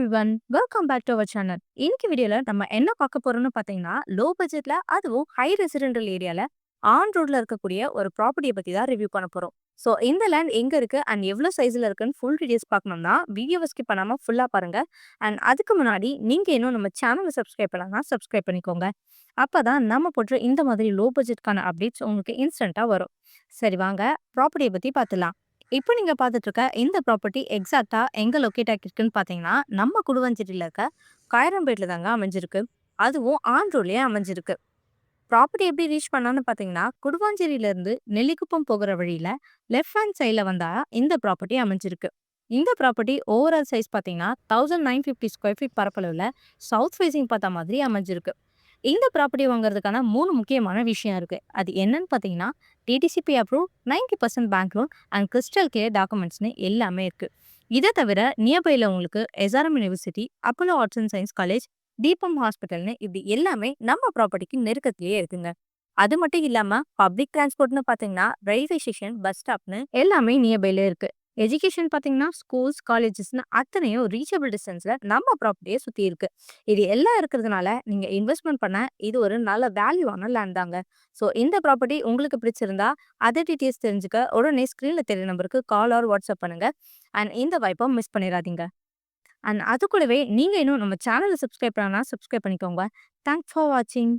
Everyone, welcome back to our channel. இன்னைக்கு வீடியோல நம்ம என்ன பார்க்க போறோம்னு பார்த்தீங்கன்னா, லோ பட்ஜெட்ல அதுவும் ஹை ரெசிடென்டல் ஏரியால ஆன் ரோட்ல இருக்கக்கூடிய ஒரு ப்ராப்பர்ட்டியை பத்தி தான் ரிவ்யூ பண்ண போறோம். ஸோ இந்த லேண்ட் எங்க இருக்கு அண்ட் எவ்வளோ சைஸ்ல இருக்குன்னு ஃபுல் டீடைல்ஸ் பார்க்கணும்னா வீடியோவை ஸ்கிப் பண்ணாம ஃபுல்லா பாருங்க. அண்ட் அதுக்கு முன்னாடி நீங்க இன்னும் நம்ம சேனலை சப்ஸ்கிரைப் பண்ணலன்னா சப்ஸ்கிரைப் பண்ணிக்கோங்க. அப்பதான் நம்ம போட்டு இந்த மாதிரி லோ பட்ஜெட்கான அப்டேட்ஸ் உங்களுக்கு இன்ஸ்டன்ட்டா வரும். சரி வாங்க, ப்ராப்பர்ட்டியை பத்தி பார்த்துலாம். இப்போ நீங்க பார்த்துட்டு இருக்க இந்த ப்ராப்பர்ட்டி எக்ஸாக்ட்டா எங்க லொக்கேட் ஆகிருக்குன்னு பார்த்தீங்கன்னா, நம்ம குடுவாஞ்சேரியில இருக்க காயரம்பேட்ல தாங்க அமைஞ்சிருக்கு. அதுவும் ஆன் ரோட்லயே அமைஞ்சிருக்கு. ப்ராப்பர்ட்டி எப்படி ரீச் பண்ணலான்னு பார்த்தீங்கன்னா, குடுவாஞ்சேரியில இருந்து நெல்லிக்குப்பம் போகிற வழியில லெஃப்ட் ஹேண்ட் சைட்ல வந்தா இந்த ப்ராப்பர்ட்டி அமைஞ்சிருக்கு. இந்த ப்ராப்பர்ட்டி ஓவரால் சைஸ் பார்த்தீங்கன்னா 1950 ஸ்கொயர் ஃபீட் பரப்பளவுல சவுத் ஃபேசிங் பார்த்த மாதிரி அமைஞ்சிருக்கு. இந்த ப்ராப்பர்ட்டி வாங்குறதுக்கான 3 முக்கியமான விஷயம் இருக்கு. அது என்னன்னு பார்த்தீங்கன்னா, DTCP approve, 90% bank loan and crystal clear டாக்குமெண்ட்ஸ்னு எல்லாமே இருக்கு. இதை தவிர நியர்பைல உங்களுக்கு SRM university, Apollo arts and science college, Deepam ஹாஸ்பிட்டல்னு இப்படி எல்லாமே நம்ம ப்ராப்பர்ட்டிக்கு நெருக்கத்திலேயே இருக்குங்க. அது மட்டும் இல்லாம பப்ளிக் டிரான்ஸ்போர்ட்னு பார்த்தீங்கன்னா ரயில்வே ஸ்டேஷன், பஸ் ஸ்டாப்னு எல்லாமே நியர்பைல இருக்கு. எஜுகேஷன் பார்த்தீங்கன்னா ஸ்கூல்ஸ், காலேஜஸ்னு அத்தனையும் ரீச்சபிள் டிஸ்டன்ஸ்ல நம்ம ப்ராப்பர்ட்டியை சுத்தி இருக்கு. இது எல்லாம் இருக்கிறதுனால நீங்க இன்வெஸ்ட்மெண்ட் பண்ண இது ஒரு நல்ல வேல்யூவான லேண்ட் தாங்க. ஸோ இந்த ப்ராப்பர்ட்டி உங்களுக்கு பிடிச்சிருந்தா அதர் டீட்டெயில்ஸ் தெரிஞ்சுக்க உடனே ஸ்க்ரீன்ல தெரிய நம்பருக்கு கால் ஆர் வாட்ஸ்அப் பண்ணுங்க. அண்ட் இந்த வாய்ப்பை மிஸ் பண்ணிடாதீங்க. அண்ட் அது கூடவே நீங்க இன்னும் நம்ம சேனலை சப்ஸ்கிரைப் பண்ணா சப்ஸ்கிரைப் பண்ணிக்கோங்க. தேங்க்ஸ் ஃபார் வாட்சிங்.